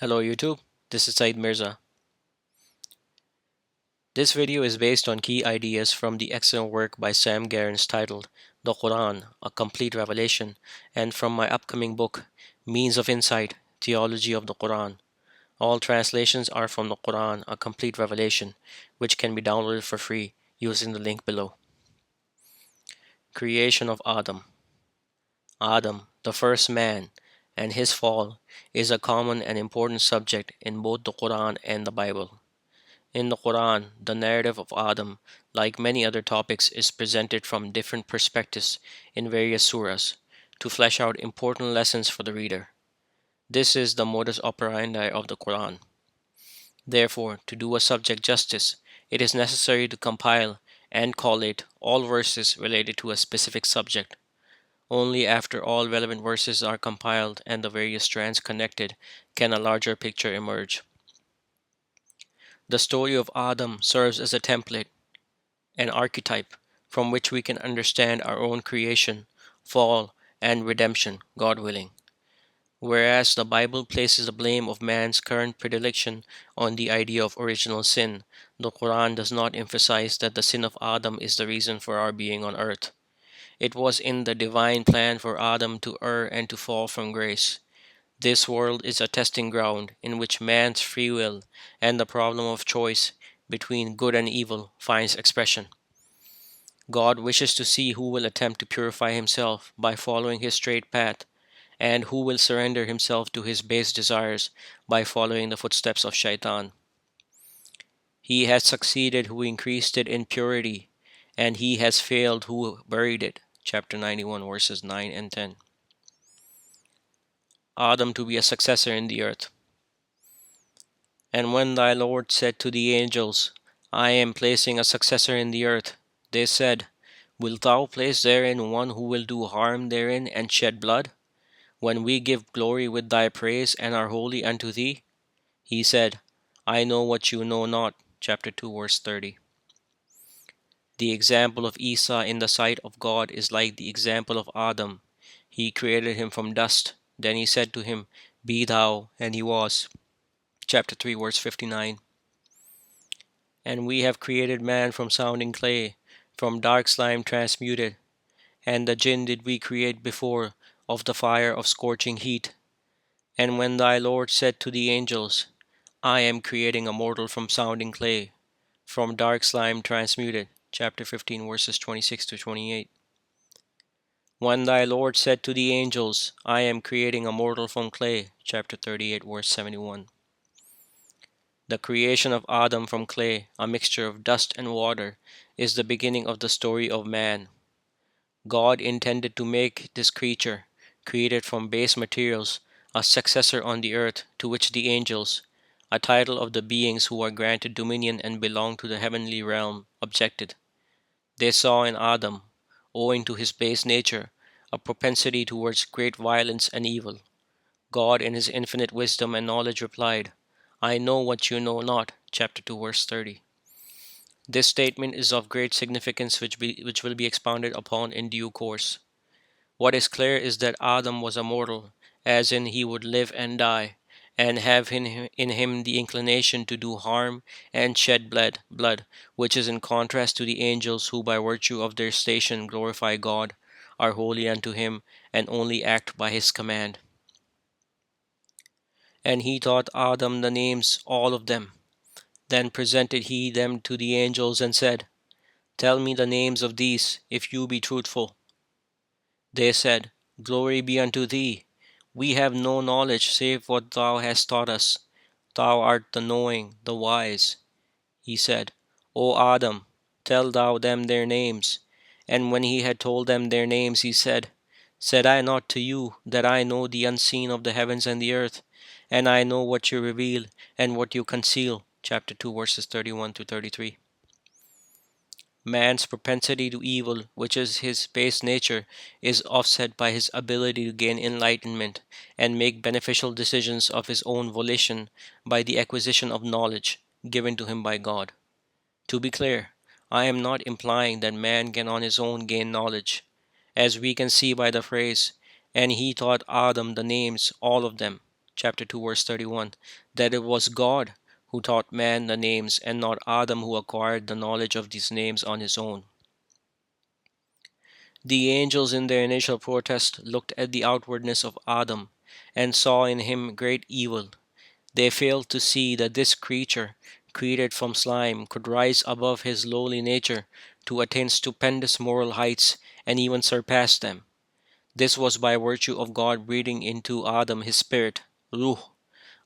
Hello YouTube, this is Said Mirza. This video is based on key ideas from the excellent work by Sam Gerrans titled The Qur'an, A Complete Revelation, and from my upcoming book, Means of Insight, Theology of the Qur'an. All translations are from the Qur'an, A Complete Revelation, which can be downloaded for free using the link below. Creation of Adam. Adam, the first man, and his fall is a common and important subject in both the Qur'an and the Bible. In the Quran, the narrative of Adam, like many other topics, is presented from different perspectives in various surahs to flesh out important lessons for the reader. This is the modus operandi of the Quran. Therefore, to do a subject justice, it is necessary to compile and collate all verses related to a specific subject. Only after all relevant verses are compiled and the various strands connected can a larger picture emerge. The story of Adam serves as a template, an archetype, from which we can understand our own creation, fall, and redemption, God willing. Whereas the Bible places the blame of man's current predilection on the idea of original sin, the Quran does not emphasize that the sin of Adam is the reason for our being on earth. It was in the divine plan for Adam to err and to fall from grace. This world is a testing ground in which man's free will and the problem of choice between good and evil finds expression. God wishes to see who will attempt to purify himself by following his straight path, and who will surrender himself to his base desires by following the footsteps of Shaitan. He has succeeded who increased it in purity, and he has failed who buried it. Chapter 91, verses 9 and 10. Adam to be a successor in the earth. And when thy Lord said to the angels, I am placing a successor in the earth, they said, Wilt thou place therein one who will do harm therein and shed blood? When we give glory with thy praise and are holy unto thee? He said, I know what you know not. Chapter 2, verse 30. The example of Isa in the sight of God is like the example of Adam. He created him from dust. Then he said to him, Be thou, and he was. Chapter 3, verse 59. And we have created man from sounding clay, from dark slime transmuted. And the jinn did we create before, of the fire of scorching heat. And when thy Lord said to the angels, I am creating a mortal from sounding clay, from dark slime transmuted. Chapter 15, verses 26 to 28. When thy Lord said to the angels, I am creating a mortal from clay. Chapter 38, verse 71. The creation of Adam from clay, a mixture of dust and water, is the beginning of the story of man. God intended to make this creature, created from base materials, a successor on the earth, to which the angels, a title of the beings who are granted dominion and belong to the heavenly realm, objected. They saw in Adam, owing to his base nature, a propensity towards great violence and evil. God in his infinite wisdom and knowledge replied, I know what you know not. Chapter 2, verse 30. This statement is of great significance which will be expounded upon in due course. What is clear is that Adam was a mortal, as in he would live and die, and have in him the inclination to do harm and shed blood, which is in contrast to the angels who by virtue of their station glorify God, are holy unto him, and only act by his command. And he taught Adam the names, all of them. Then presented he them to the angels and said, Tell me the names of these, if you be truthful. They said, Glory be unto thee. We have no knowledge save what thou hast taught us. Thou art the knowing, the wise. He said, O Adam, tell thou them their names. And when he had told them their names, he said, Said I not to you that I know the unseen of the heavens and the earth, and I know what you reveal and what you conceal? Chapter 2, verses 31 to 33. Man's propensity to evil, which is his base nature, is offset by his ability to gain enlightenment and make beneficial decisions of his own volition by the acquisition of knowledge given to him by God. To be clear, I am not implying that man can on his own gain knowledge, as we can see by the phrase, and he taught Adam the names, all of them. chapter 2, verse 31, that it was God who taught man the names and not Adam who acquired the knowledge of these names on his own. The angels in their initial protest looked at the outwardness of Adam and saw in him great evil. They failed to see that this creature, created from slime, could rise above his lowly nature to attain stupendous moral heights and even surpass them. This was by virtue of God breathing into Adam his spirit, Ruh,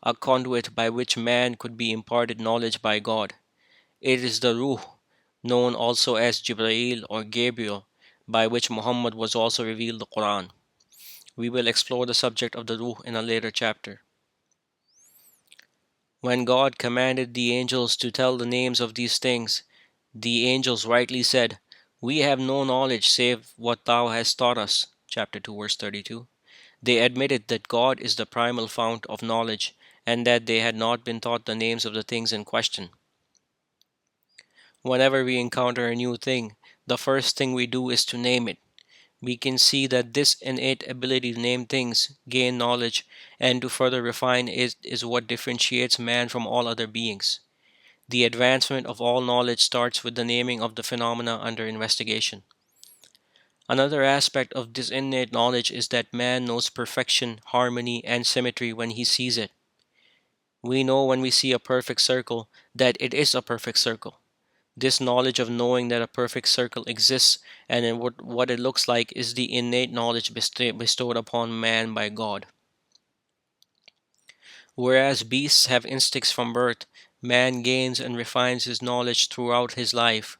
a conduit by which man could be imparted knowledge by God. It is the Ruh, known also as Jibreel or Gabriel, by which Muhammad was also revealed the Qur'an. We will explore the subject of the Ruh in a later chapter. When God commanded the angels to tell the names of these things, the angels rightly said, "We have no knowledge save what thou hast taught us." Chapter 2, verse 32. They admitted that God is the primal fount of knowledge and that they had not been taught the names of the things in question. Whenever we encounter a new thing, the first thing we do is to name it. We can see that this innate ability to name things, gain knowledge, and to further refine it is what differentiates man from all other beings. The advancement of all knowledge starts with the naming of the phenomena under investigation. Another aspect of this innate knowledge is that man knows perfection, harmony, and symmetry when he sees it. We know when we see a perfect circle that it is a perfect circle. This knowledge of knowing that a perfect circle exists and in what it looks like is the innate knowledge bestowed upon man by God. Whereas beasts have instincts from birth, man gains and refines his knowledge throughout his life.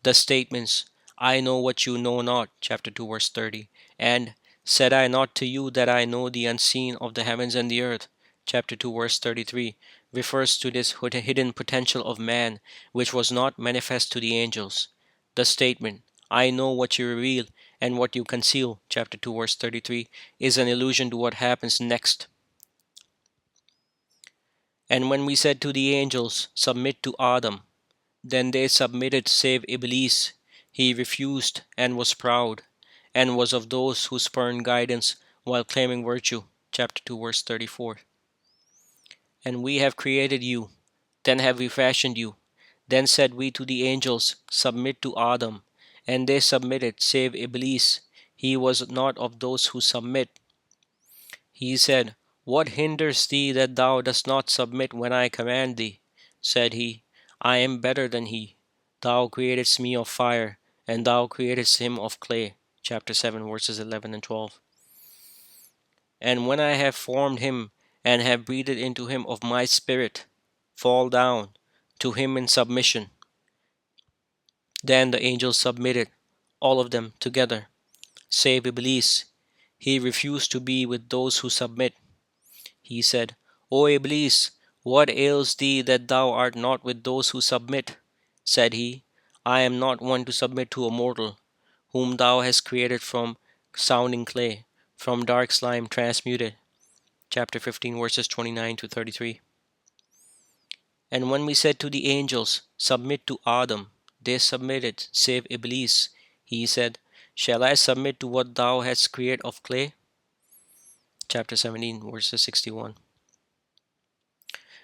The statements, "I know what you know not," chapter 2, verse 30, and "Said I not to you that I know the unseen of the heavens and the earth," chapter 2, verse 33, refers to this hidden potential of man which was not manifest to the angels. The statement, "I know what you reveal and what you conceal," chapter 2, verse 33, is an allusion to what happens next. And when we said to the angels, "Submit to Adam," then they submitted save Iblees. He refused and was proud, and was of those who spurned guidance while claiming virtue. Chapter 2, verse 34. And we have created you, then have we fashioned you. Then said we to the angels, "Submit to Adam," and they submitted, save Iblees. He was not of those who submit. He said, "What hinders thee that thou dost not submit when I command thee?" Said he, "I am better than he. Thou createdst me of fire, and thou createdst him of clay." Chapter 7, verses 11 and 12. And when I have formed him, and have breathed into him of my spirit, fall down to him in submission. Then the angels submitted, all of them together, save Iblees. He refused to be with those who submit. He said, "O Iblees, what ails thee that thou art not with those who submit?" Said he, "I am not one to submit to a mortal, whom thou hast created from sounding clay, from dark slime transmuted." Chapter 15, verses 29 to 33. And when we said to the angels, "Submit to Adam," they submitted, save Iblees. He said, "Shall I submit to what thou hast created of clay?" Chapter 17, verses 61.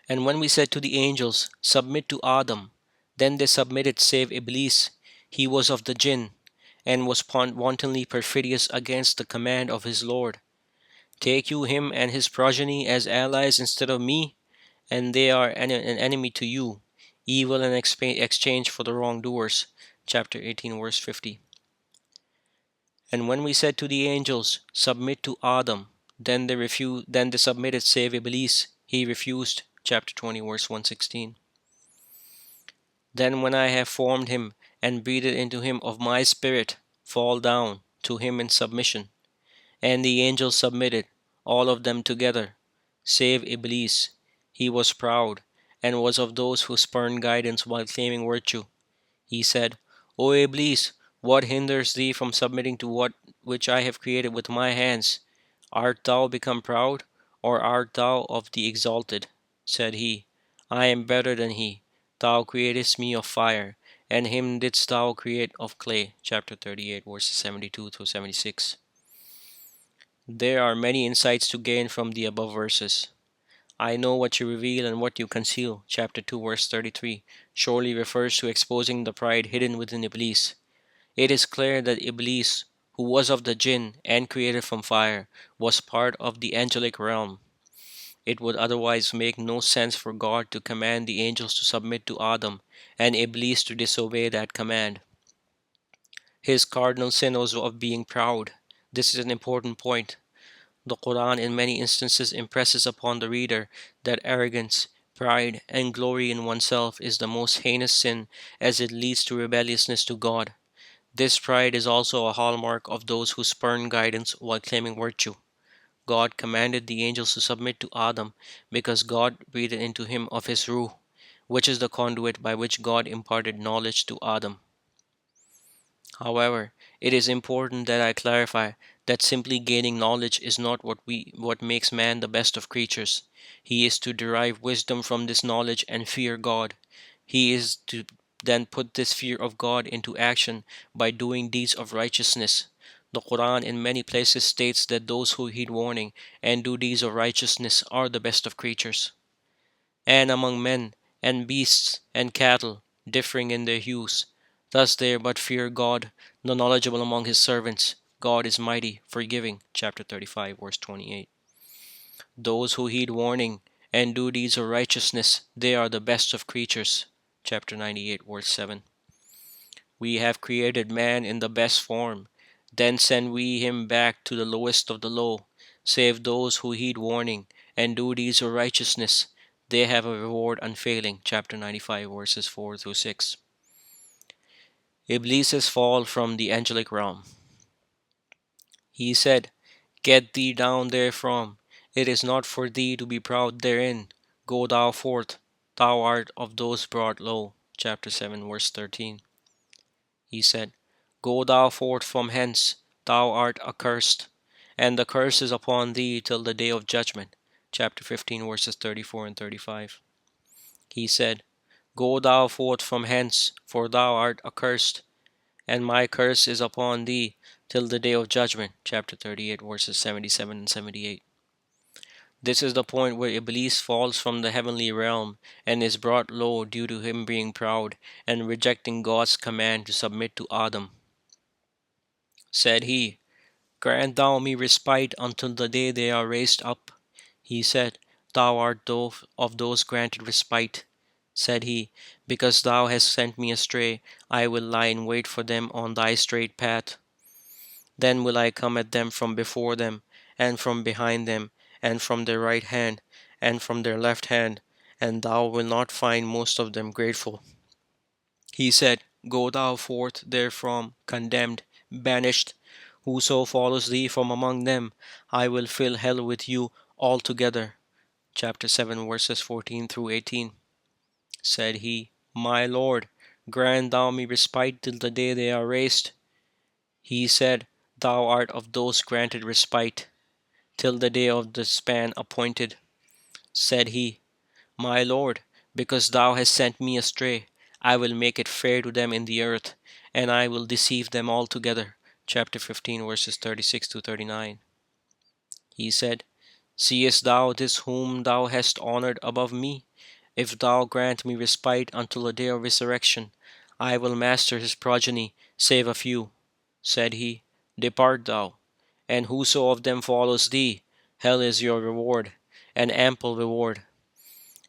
And when we said to the angels, "Submit to Adam," then they submitted, save Iblees. He was of the jinn, and was wantonly perfidious against the command of his Lord. "Take you him and his progeny as allies instead of me, and they are an enemy to you, evil in exchange for the wrongdoers." Chapter 18, verse 50. And when we said to the angels, "Submit to Adam," then they submitted, save Iblees. He refused. Chapter 20, verse 116. Then when I have formed him and breathed into him of my spirit, fall down to him in submission. And the angels submitted, all of them together, save Iblees. He was proud, and was of those who spurned guidance while claiming virtue. He said, "O Iblees, what hinders thee from submitting to what which I have created with my hands? Art thou become proud, or art thou of the exalted?" Said he, "I am better than he. Thou createdst me of fire, and him didst thou create of clay." Chapter 38, verses 72 through 76. There are many insights to gain from the above verses. I know what you reveal and what you conceal, chapter 2, verse 33, surely refers to exposing the pride hidden within Iblis. It is clear that Iblis, who was of the jinn and created from fire, was part of the angelic realm. It would otherwise make no sense for God to command the angels to submit to Adam and Iblis to disobey that command. His cardinal sin was of being proud. This is an important point. The Qur'an in many instances impresses upon the reader that arrogance, pride, and glory in oneself is the most heinous sin, as it leads to rebelliousness to God. This pride is also a hallmark of those who spurn guidance while claiming virtue. God commanded the angels to submit to Adam because God breathed into him of his ruh, which is the conduit by which God imparted knowledge to Adam. However, it is important that I clarify that simply gaining knowledge is not what makes man the best of creatures. He is to derive wisdom from this knowledge and fear God. He is to then put this fear of God into action by doing deeds of righteousness. The Quran in many places states that those who heed warning and do deeds of righteousness are the best of creatures. And among men and beasts and cattle, differing in their hues. Thus they but fear God, the knowledgeable among his servants. God is mighty, forgiving. Chapter 35, verse 28. Those who heed warning and do deeds of righteousness, they are the best of creatures. Chapter 98, verse 7. We have created man in the best form. Then send we him back to the lowest of the low, save those who heed warning and do deeds of righteousness. They have a reward unfailing. Chapter 95, verses 4 through 6. Iblis' fall from the angelic realm. He said, Get thee down therefrom. It is not for thee to be proud therein. Go thou forth. Thou art of those brought low. Chapter 7, verse 13. He said, Go thou forth from hence. Thou art accursed. And the curse is upon thee till the day of judgment. Chapter 15, verses 34 and 35. He said, Go thou forth from hence, for thou art accursed, and my curse is upon thee till the day of judgment. Chapter 38, verses 77 and 78. This is the point where Iblis falls from the heavenly realm and is brought low due to him being proud and rejecting God's command to submit to Adam. Said he, Grant thou me respite until the day they are raised up. He said, Thou art of those granted respite. Said he, Because thou hast sent me astray, I will lie in wait for them on thy straight path. Then will I come at them from before them, and from behind them, and from their right hand, and from their left hand, and thou wilt not find most of them grateful. He said, Go thou forth therefrom, condemned, banished. Whoso follows thee from among them, I will fill hell with you altogether. Chapter 7, verses 14 through 18. Said he, My Lord, grant thou me respite till the day they are raised. He said, Thou art of those granted respite, till the day of the span appointed. Said he, My Lord, because thou hast sent me astray, I will make it fair to them in the earth, and I will deceive them altogether. Chapter 15, verses 36 to 39. He said, Seest thou this whom thou hast honored above me? If thou grant me respite until the day of resurrection, I will master his progeny, save a few. Said he, Depart thou, and whoso of them follows thee, hell is your reward, an ample reward.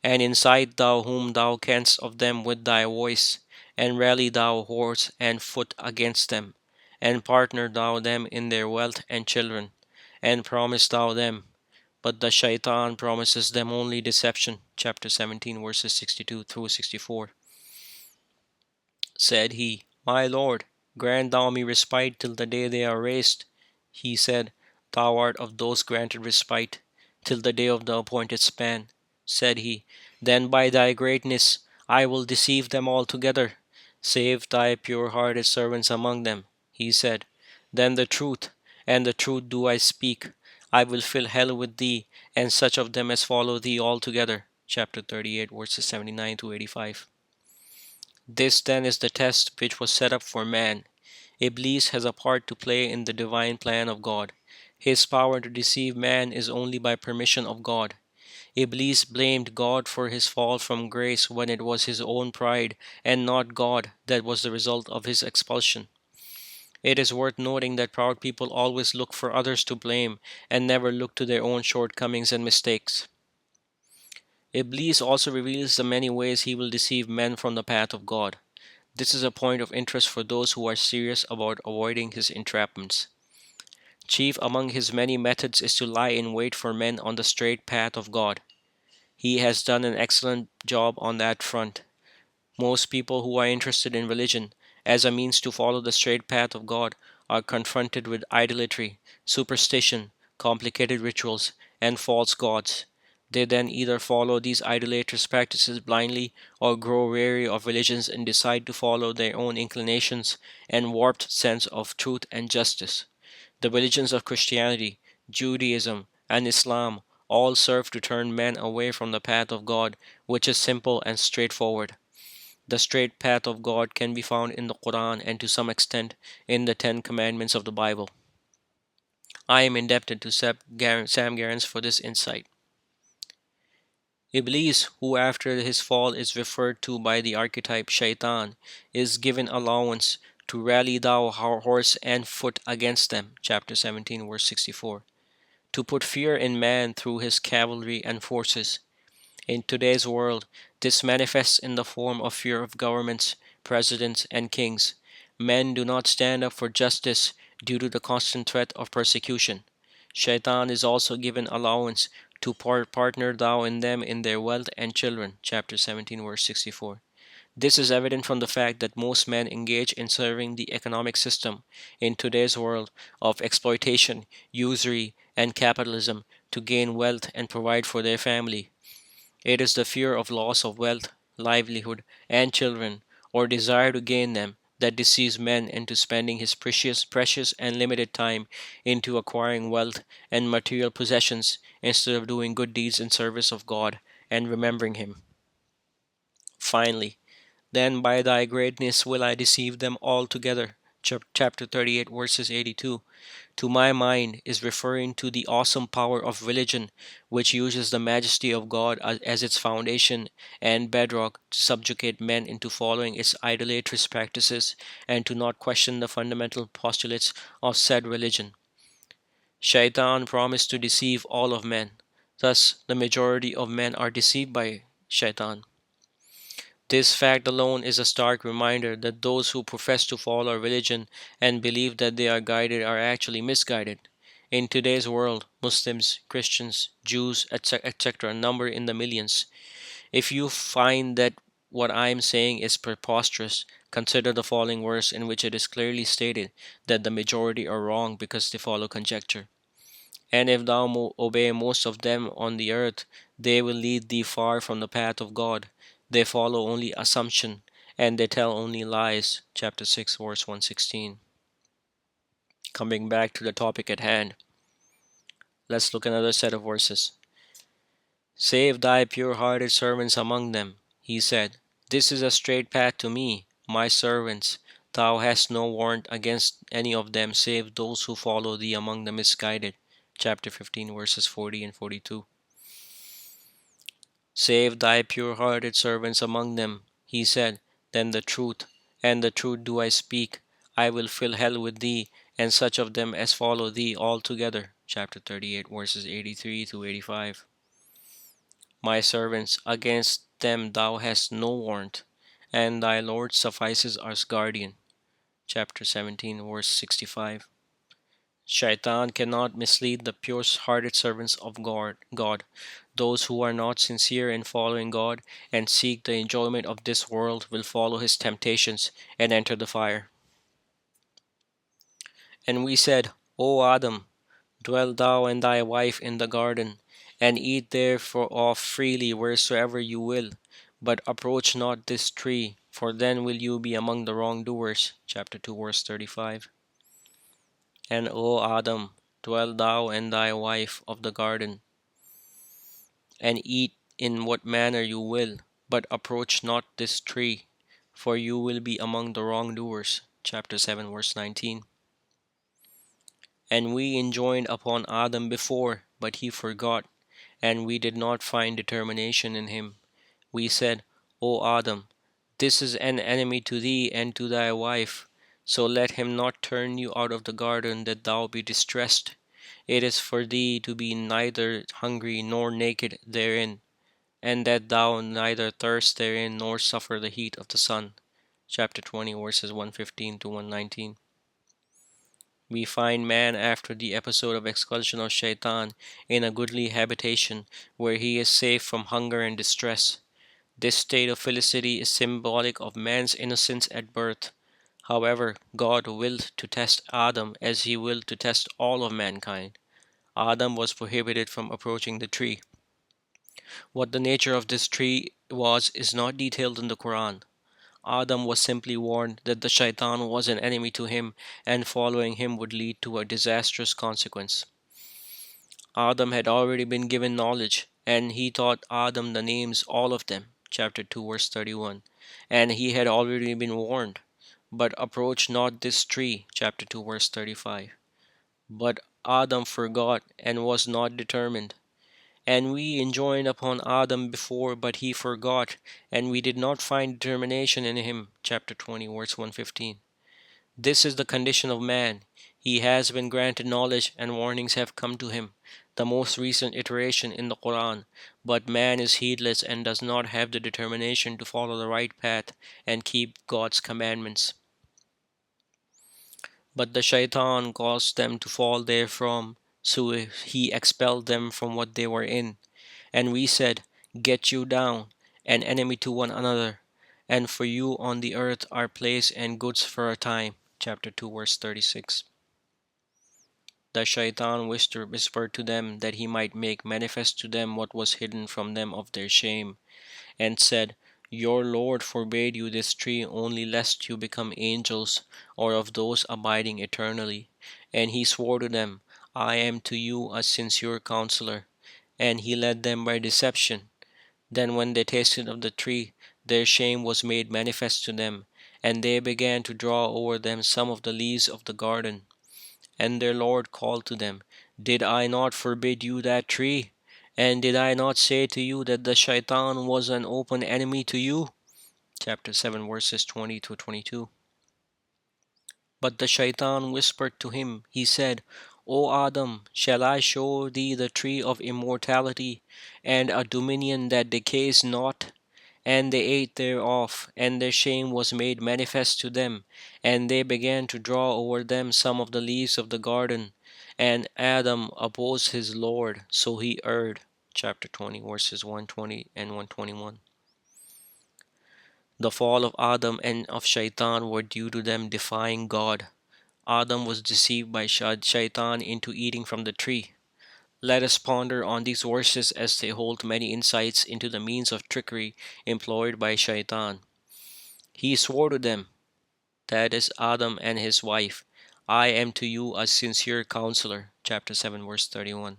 And incite thou whom thou canst of them with thy voice, and rally thou horse and foot against them, and partner thou them in their wealth and children, and promise thou them. But the shaitan promises them only deception. Chapter 17, verses 62 through 64. Said he, My Lord, grant thou me respite till the day they are raised. He said, Thou art of those granted respite, till the day of the appointed span. Said he, Then by thy greatness I will deceive them altogether. Save thy pure-hearted servants among them. He said, Then the truth, and the truth do I speak. I will fill hell with thee, and such of them as follow thee altogether. Chapter 38, verses 79 to 85. This then is the test which was set up for man. Iblis has a part to play in the divine plan of God. His power to deceive man is only by permission of God. Iblees blamed God for his fall from grace when it was his own pride and not God that was the result of his expulsion. It is worth noting that proud people always look for others to blame and never look to their own shortcomings and mistakes. Iblis also reveals the many ways he will deceive men from the path of God. This is a point of interest for those who are serious about avoiding his entrapments. Chief among his many methods is to lie in wait for men on the straight path of God. He has done an excellent job on that front. Most people who are interested in religion as a means to follow the straight path of God are confronted with idolatry, superstition, complicated rituals, and false gods. They then either follow these idolatrous practices blindly or grow weary of religions and decide to follow their own inclinations and warped sense of truth and justice. The religions of Christianity, Judaism, and Islam all serve to turn men away from the path of God, which is simple and straightforward. The straight path of God can be found in the Qur'an and to some extent in the Ten Commandments of the Bible. I am indebted to Sam Gerrans for this insight. Iblis, who after his fall is referred to by the archetype Shaitan, is given allowance to rally thou horse and foot against them, chapter 17, verse 64, to put fear in man through his cavalry and forces. In today's world, this manifests in the form of fear of governments, presidents, and kings. Men do not stand up for justice due to the constant threat of persecution. Shaitan is also given allowance to partner thou in them in their wealth and children. Chapter 17, verse 64. This is evident from the fact that most men engage in serving the economic system in today's world of exploitation, usury, and capitalism to gain wealth and provide for their family. It is the fear of loss of wealth, livelihood, and children, or desire to gain them, that deceives men into spending his precious and limited time into acquiring wealth and material possessions instead of doing good deeds in service of God and remembering Him. Finally, then by thy greatness will I deceive them altogether. Chapter 38, verses 82. To my mind is referring to the awesome power of religion, which uses the majesty of God as its foundation and bedrock to subjugate men into following its idolatrous practices and to not question the fundamental postulates of said religion. Shaitan promised to deceive all of men. Thus, the majority of men are deceived by Shaitan. This fact alone is a stark reminder that those who profess to follow religion and believe that they are guided are actually misguided. In today's world, Muslims, Christians, Jews, etc., number in the millions. If you find that what I am saying is preposterous, consider the following verse in which it is clearly stated that the majority are wrong because they follow conjecture. And if thou obey most of them on the earth, they will lead thee far from the path of God. They follow only assumption, and they tell only lies. Chapter 6, verse 116. Coming back to the topic at hand, let's look at another set of verses. Save thy pure-hearted servants among them, he said. This is a straight path to me, my servants. Thou hast no warrant against any of them save those who follow thee among the misguided. Chapter 15, verses 40 and 42. Save thy pure-hearted servants among them, he said. Then the truth, and the truth do I speak. I will fill hell with thee, and such of them as follow thee altogether. Chapter 38, verses 83 to 85. My servants, against them thou hast no warrant, and thy Lord suffices as guardian. Chapter 17, verse 65. Shaitan cannot mislead the pure-hearted servants of God. Those who are not sincere in following God and seek the enjoyment of this world will follow his temptations and enter the fire. And we said, O Adam, dwell thou and thy wife in the garden, and eat thereof freely wheresoever you will, but approach not this tree, for then will you be among the wrongdoers. Chapter 2, verse 35. And O Adam, dwell thou and thy wife of the garden, and eat in what manner you will, but approach not this tree, for you will be among the wrongdoers. Chapter 7, verse 19. And we enjoined upon Adam before, but he forgot, and we did not find determination in him. We said, O Adam, this is an enemy to thee and to thy wife, so let him not turn you out of the garden that thou be distressed. It is for thee to be neither hungry nor naked therein, and that thou neither thirst therein nor suffer the heat of the sun. Chapter 20, verses 115 to 119. We find man after the episode of expulsion of Shaitan in a goodly habitation where he is safe from hunger and distress. This state of felicity is symbolic of man's innocence at birth. However, God willed to test Adam as he willed to test all of mankind. Adam was prohibited from approaching the tree. What the nature of this tree was is not detailed in the Qur'an. Adam was simply warned that the shaitan was an enemy to him and following him would lead to a disastrous consequence. Adam had already been given knowledge, and he taught Adam the names, all of them, chapter 2, verse 31. And he had already been warned, but approach not this tree, chapter 2, verse 35. But Adam forgot and was not determined. And we enjoined upon Adam before, but he forgot, and we did not find determination in him. Chapter 20, verse 115. This is the condition of man. He has been granted knowledge, and warnings have come to him, the most recent iteration in the Qur'an. But man is heedless and does not have the determination to follow the right path and keep God's commandments. But the shaitan caused them to fall therefrom, so he expelled them from what they were in. And we said, Get you down, an enemy to one another, and for you on the earth are place and goods for a time. Chapter 2, verse 36. The shaitan whispered to them that he might make manifest to them what was hidden from them of their shame, and said, Your Lord forbade you this tree only lest you become angels, or of those abiding eternally. And he swore to them, I am to you a sincere counselor. And he led them by deception. Then when they tasted of the tree, their shame was made manifest to them, and they began to draw over them some of the leaves of the garden. And their Lord called to them, Did I not forbid you that tree? And did I not say to you that the shaitan was an open enemy to you? Chapter 7, verses 20 to 22. But the shaitan whispered to him, he said, O Adam, shall I show thee the tree of immortality, and a dominion that decays not? And they ate thereof, and their shame was made manifest to them, and they began to draw over them some of the leaves of the garden. And Adam opposed his Lord, so he erred. Chapter 20, verses 120 and 121. The fall of Adam and of Shaitan were due to them defying God. Adam was deceived by Shaitan into eating from the tree. Let us ponder on these verses as they hold many insights into the means of trickery employed by Shaitan. He swore to them, that is Adam and his wife, I am to you a sincere counselor. Chapter 7, verse 31.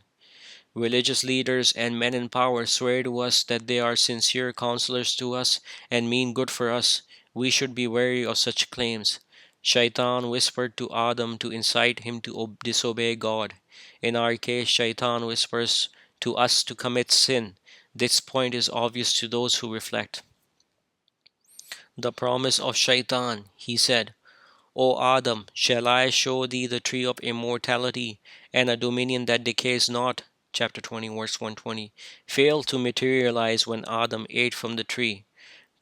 Religious leaders and men in power swear to us that they are sincere counselors to us and mean good for us. We should be wary of such claims. Shaitan whispered to Adam to incite him to disobey God. In our case, Shaitan whispers to us to commit sin. This point is obvious to those who reflect. The promise of Shaitan, he said, O Adam, shall I show thee the tree of immortality and a dominion that decays not? Chapter 20, verse 120, failed to materialize when Adam ate from the tree.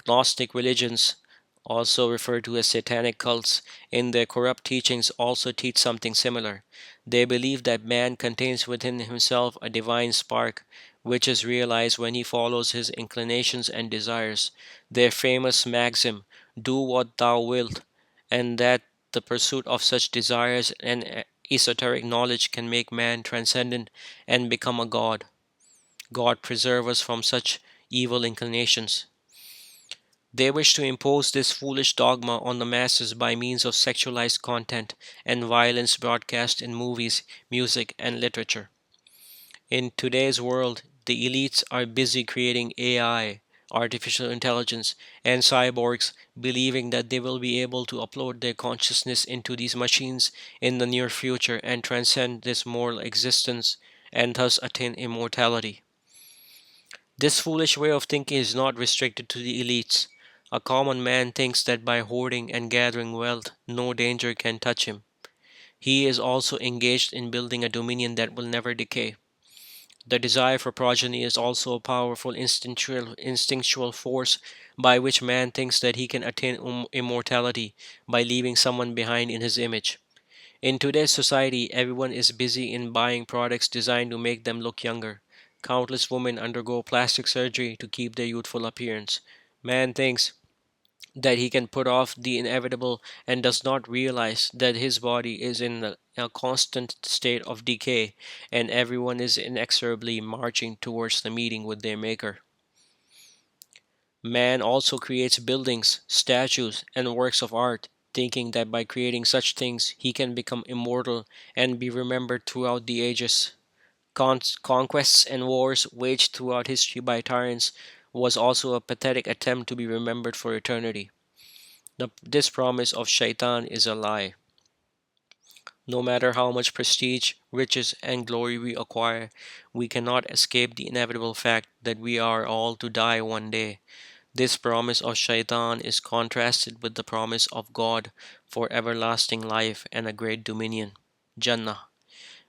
Gnostic religions, also referred to as satanic cults, in their corrupt teachings also teach something similar. They believe that man contains within himself a divine spark, which is realized when he follows his inclinations and desires. Their famous maxim, do what thou wilt, and that the pursuit of such desires and esoteric knowledge can make man transcendent and become a god. God preserve us from such evil inclinations. They wish to impose this foolish dogma on the masses by means of sexualized content and violence broadcast in movies, music, and literature. In today's world, the elites are busy creating AI, artificial intelligence, and cyborgs, believing that they will be able to upload their consciousness into these machines in the near future and transcend this mortal existence and thus attain immortality. This foolish way of thinking is not restricted to the elites. A common man thinks that by hoarding and gathering wealth, no danger can touch him. He is also engaged in building a dominion that will never decay. The desire for progeny is also a powerful instinctual force by which man thinks that he can attain immortality by leaving someone behind in his image. In today's society, everyone is busy in buying products designed to make them look younger. Countless women undergo plastic surgery to keep their youthful appearance. Man thinks that he can put off the inevitable and does not realize that his body is in a constant state of decay and everyone is inexorably marching towards the meeting with their maker. Man also creates buildings, statues, and works of art, thinking that by creating such things he can become immortal and be remembered throughout the ages. Conquests and wars waged throughout history by tyrants was also a pathetic attempt to be remembered for eternity. This promise of Shaitan is a lie. No matter how much prestige, riches, and glory we acquire, we cannot escape the inevitable fact that we are all to die one day. This promise of Shaitan is contrasted with the promise of God for everlasting life and a great dominion, Jannah.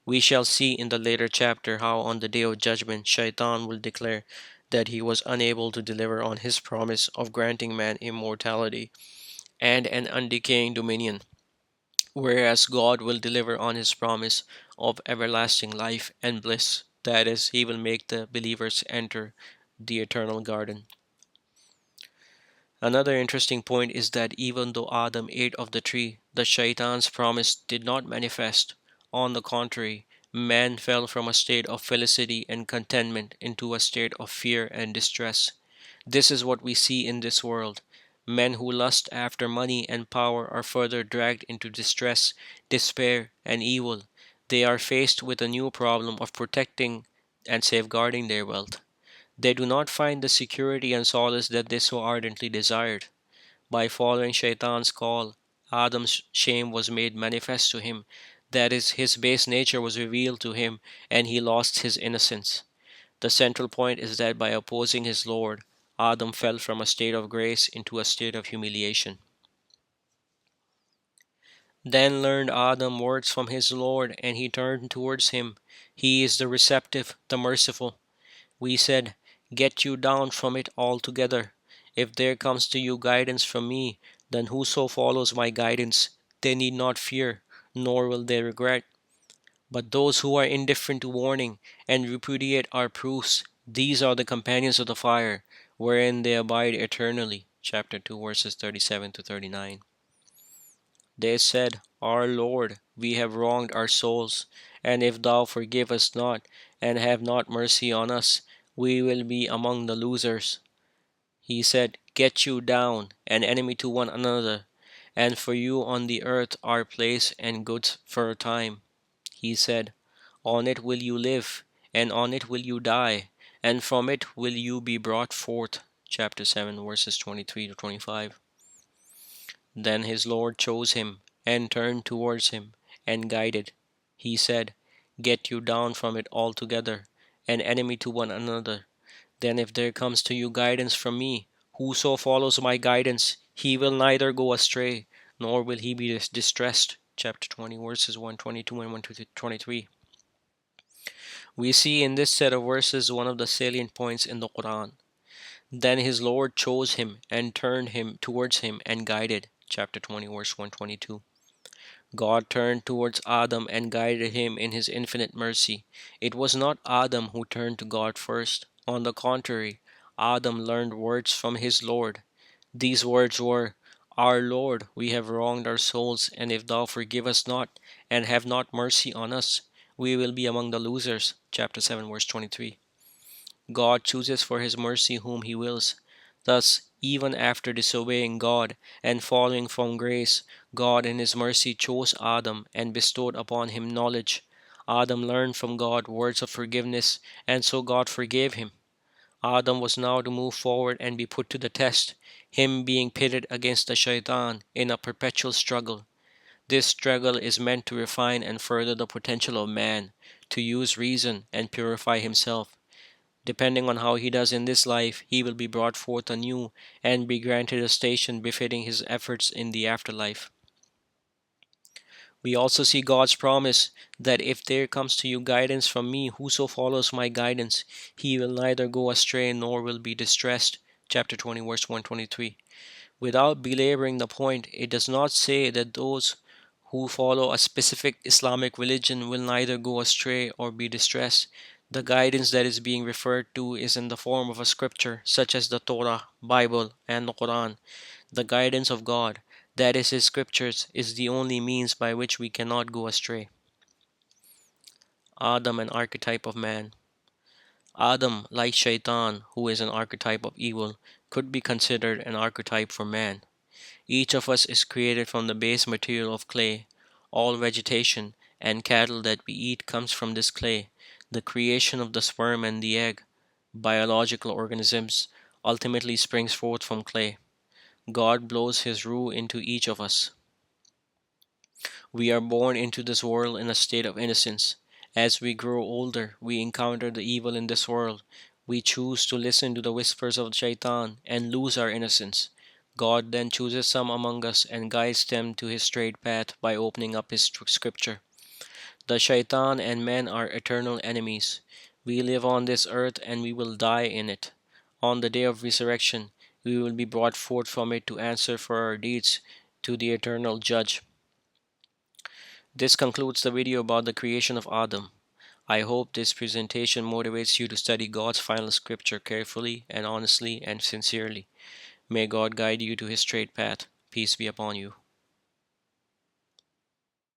We shall see in the later chapter how on the day of judgment Shaitan will declare that he was unable to deliver on his promise of granting man immortality and an undecaying dominion, whereas God will deliver on his promise of everlasting life and bliss. That is, he will make the believers enter the eternal garden. Another interesting point is that even though Adam ate of the tree, the Shaitan's promise did not manifest. On the contrary, man fell from a state of felicity and contentment into a state of fear and distress. This is what we see in this world. Men who lust after money and power are further dragged into distress, despair, and evil. They are faced with a new problem of protecting and safeguarding their wealth. They do not find the security and solace that they so ardently desired. By following Shaitan's call, Adam's shame was made manifest to him. That is, his base nature was revealed to him, and he lost his innocence. The central point is that by opposing his Lord, Adam fell from a state of grace into a state of humiliation. Then learned Adam words from his Lord, and he turned towards him. He is the receptive, the merciful. We said, "Get you down from it altogether. If there comes to you guidance from me, then whoso follows my guidance, they need not fear, nor will they regret. But those who are indifferent to warning and repudiate our proofs, these are the companions of the fire, wherein they abide eternally." Chapter 2, verses 37 to 39. They said, "Our Lord, we have wronged our souls, and if thou forgive us not, and have not mercy on us, we will be among the losers." He said, "Get you down, an enemy to one another, and for you on the earth are place and goods for a time." He said, "On it will you live, and on it will you die, and from it will you be brought forth." Chapter 7, verses 23 to 25. Then his Lord chose him, and turned towards him, and guided. He said, "Get you down from it altogether, an enemy to one another. Then if there comes to you guidance from me, whoso follows my guidance, he will neither go astray, nor will he be distressed." Chapter 20, verses 122 and 123. We see in this set of verses one of the salient points in the Qur'an. Then his Lord chose him and turned him towards him and guided. Chapter 20, verse 122. God turned towards Adam and guided him in his infinite mercy. It was not Adam who turned to God first. On the contrary, Adam learned words from his Lord. These words were, "Our Lord, we have wronged our souls, and if thou forgive us not, and have not mercy on us, we will be among the losers." Chapter 7, verse 23. God chooses for his mercy whom he wills. Thus, even after disobeying God and falling from grace, God in his mercy chose Adam and bestowed upon him knowledge. Adam learned from God words of forgiveness, and so God forgave him. Adam was now to move forward and be put to the test, him being pitted against the Shaitan in a perpetual struggle. This struggle is meant to refine and further the potential of man, to use reason and purify himself. Depending on how he does in this life, he will be brought forth anew and be granted a station befitting his efforts in the afterlife. We also see God's promise that if there comes to you guidance from me, whoso follows my guidance, he will neither go astray nor will be distressed. Chapter 20, verse 123. Without belaboring the point, it does not say that those who follow a specific Islamic religion will neither go astray or be distressed. The guidance that is being referred to is in the form of a scripture, such as the Torah, Bible, and the Qur'an. The guidance of God, that is His scriptures, is the only means by which we cannot go astray. Adam, an archetype of man. Adam, like Shaitan, who is an archetype of evil, could be considered an archetype for man. Each of us is created from the base material of clay. All vegetation and cattle that we eat comes from this clay. The creation of the sperm and the egg, biological organisms, ultimately springs forth from clay. God blows His ruh into each of us. We are born into this world in a state of innocence. As we grow older, we encounter the evil in this world. We choose to listen to the whispers of Shaitan and lose our innocence. God then chooses some among us and guides them to His straight path by opening up His scripture. The Shaitan and men are eternal enemies. We live on this earth and we will die in it. On the day of resurrection, we will be brought forth from it to answer for our deeds to the eternal Judge. This concludes the video about the creation of Adam. I hope this presentation motivates you to study God's final scripture carefully and honestly and sincerely. May God guide you to His straight path. Peace be upon you.